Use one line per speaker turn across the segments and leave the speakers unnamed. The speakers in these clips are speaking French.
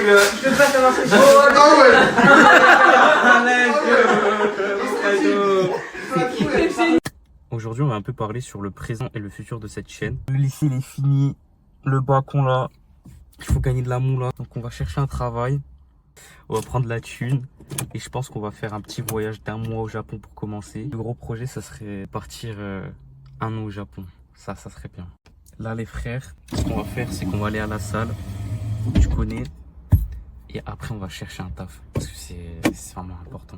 Je peux pas savoir ce que je
Aujourd'hui, on va un peu parler sur le présent et le futur de cette chaîne. Le lycée, il est fini. Le bac, on l'a. Il faut gagner de la moula. Donc, on va chercher un travail. On va prendre la thune. Et je pense qu'on va faire un petit voyage d'1 mois au Japon pour commencer. Le gros projet, ça serait partir 1 an au Japon. Ça serait bien. Là, les frères, ce qu'on va faire, c'est qu'on va aller à la salle. Tu connais. Et après, on va chercher un taf. Parce que c'est vraiment important.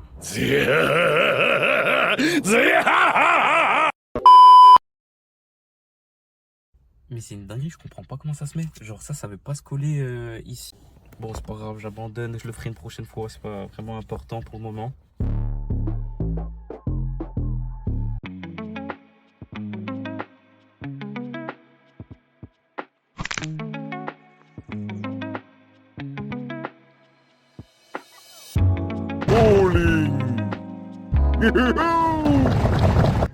Mais c'est une dinguerie, je comprends pas comment ça se met. Genre ça veut pas se coller ici. Bon, c'est pas grave, j'abandonne, je le ferai une prochaine fois. C'est pas vraiment important pour le moment.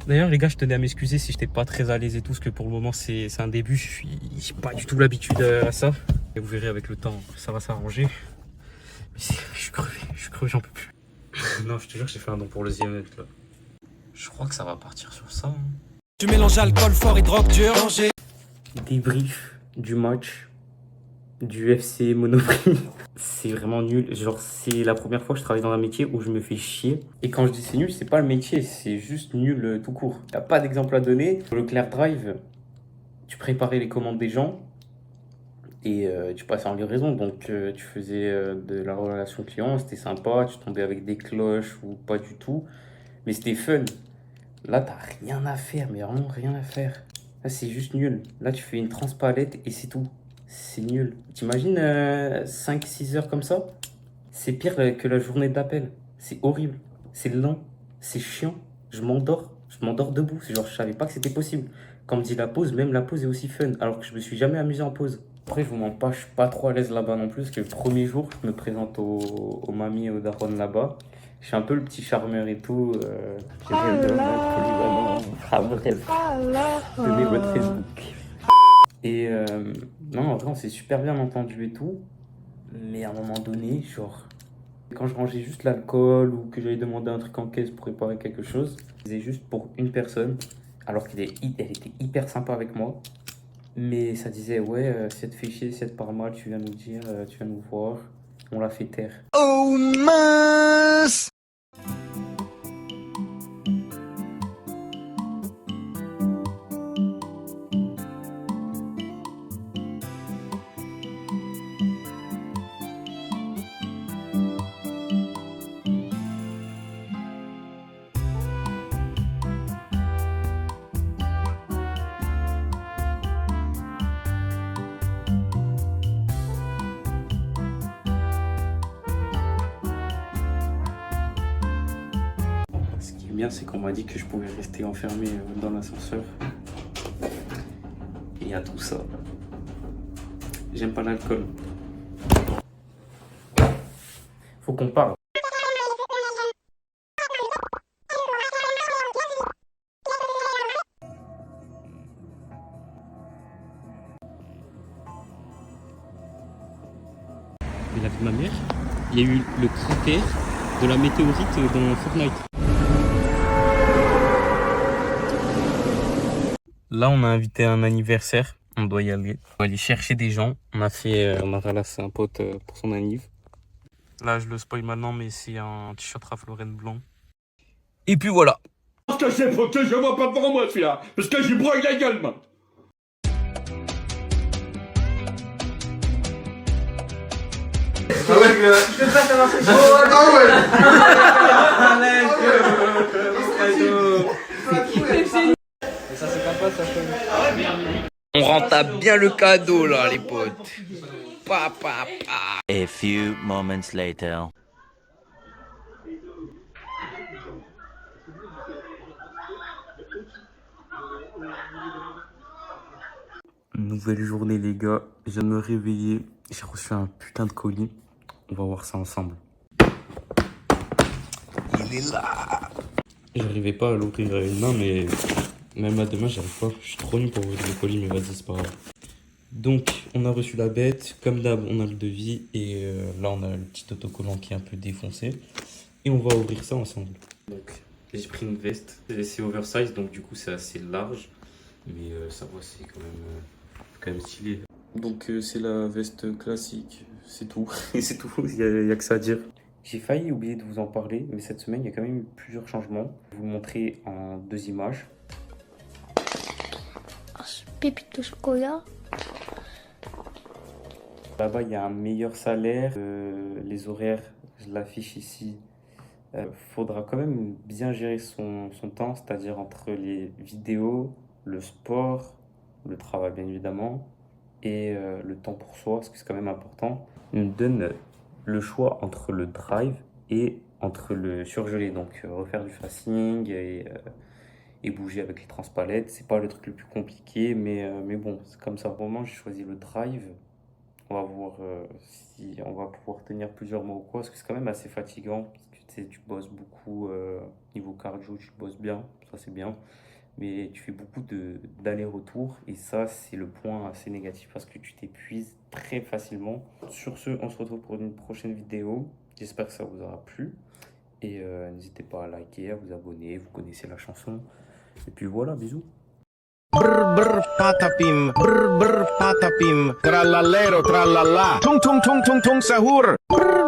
D'ailleurs les gars, je tenais à m'excuser si j'étais pas très à l'aise et tout, parce que pour le moment c'est un début, j'ai pas du tout l'habitude à ça. Et vous verrez avec le temps, ça va s'arranger. Mais je suis crevé, j'en peux plus. Non, je te jure, j'ai fait un don pour le Zionet là. Je crois que ça va partir sur ça.
Tu mélanges alcool fort et drogue dure.
Débrief du match du FC Monoprix. C'est vraiment nul. Genre, c'est la première fois que je travaille dans un métier où je me fais chier. Et quand je dis c'est nul, c'est pas le métier, c'est juste nul tout court. T'as pas d'exemple à donner. Sur le Leclerc Drive, tu préparais les commandes des gens et tu passais en livraison. Donc, tu faisais de la relation client, c'était sympa. Tu tombais avec des cloches ou pas du tout. Mais c'était fun. Là, t'as rien à faire, mais vraiment rien à faire. Là, c'est juste nul. Là, tu fais une transpalette et c'est tout. C'est nul. T'imagines 5-6 heures comme ça? C'est pire que la journée d'appel. C'est horrible. C'est lent. C'est chiant. Je m'endors. Je m'endors debout. C'est genre, je savais pas que c'était possible. Quand on me dit la pause, même la pause est aussi fun. Alors que je me suis jamais amusé en pause. Après, je vous mens pas, je suis pas trop à l'aise là-bas non plus. Parce que le premier jour, je me présente aux mamies et aux darons là-bas. Je suis un peu le petit charmeur et tout. Donnez votre Facebook. Et non, en vrai, on s'est super bien entendu et tout. Mais à un moment donné, genre, quand je rangeais juste l'alcool ou que j'allais demander un truc en caisse pour préparer quelque chose, je faisais juste pour une personne, alors qu'elle était hyper sympa avec moi. Mais ça disait, ouais, si elle te fait chier, si elle te parle mal, tu viens nous dire, tu viens nous voir. On l'a fait taire.
Oh mince!
Ce qui est bien, c'est qu'on m'a dit que je pouvais rester enfermé dans l'ascenseur. Et à tout ça, j'aime pas l'alcool. Faut qu'on parle. Et la vie de ma mère, il y a eu le cratère de la météorite dans Fortnite. Là, on a invité un anniversaire. On doit y aller. On va aller chercher des gens. On a ralassé un pote pour son anniv. Là, je le spoil maintenant, mais c'est un t-shirt Ralph Lauren blanc. Et puis voilà.
Parce que c'est faut que je vois pas devant moi celui-là. Parce que j'y broye la gueule, moi.
je peux pas savoir ce que je
On rentable bien le cadeau là, les potes. Pa, pa, pa.
A few moments later.
Nouvelle journée les gars, je viens de me réveiller, j'ai reçu un putain de colis, on va voir ça ensemble. Il est là. J'arrivais pas à l'ouvrir à une main, mais même là demain j'arrive pas, je suis trop nul pour ouvrir le colis, mais vas-y c'est pas grave. Donc, on a reçu la bête. Comme d'hab, on a le devis. Et là, on a le petit autocollant qui est un peu défoncé. Et on va ouvrir ça ensemble. Donc, j'ai pris une veste. C'est oversize, donc du coup, c'est assez large. Mais ça va, c'est quand même stylé. Donc, c'est la veste classique. C'est tout. Et c'est tout. Il y a que ça à dire. J'ai failli oublier de vous en parler. Mais cette semaine, il y a quand même eu plusieurs changements. Je vais vous le montrer en 2 images.
Pépite de chocolat.
Là-bas, il y a un meilleur salaire. Les horaires, je l'affiche ici. Faudra quand même bien gérer son temps, c'est-à-dire entre les vidéos, le sport, le travail bien évidemment, et le temps pour soi, parce que c'est quand même important. Il me donne le choix entre le drive et entre le surgelé, donc refaire du fasting et bouger avec les transpalettes. C'est pas le truc le plus compliqué, mais bon, c'est comme ça. Pour le moment, j'ai choisi le drive. On va voir si on va pouvoir tenir plusieurs mois ou quoi, parce que c'est quand même assez fatigant, parce que tu sais, tu bosses beaucoup niveau cardio, tu bosses bien, ça c'est bien, mais tu fais beaucoup d'aller-retour, et ça c'est le point assez négatif, parce que tu t'épuises très facilement. Sur ce, on se retrouve pour une prochaine vidéo, j'espère que ça vous aura plu, et n'hésitez pas à liker, à vous abonner, vous connaissez la chanson, et puis voilà, bisous.
Brr brr patapim, brr brr patapim, trallallero trallalla, tung tung tung tung tung sahur. Brr.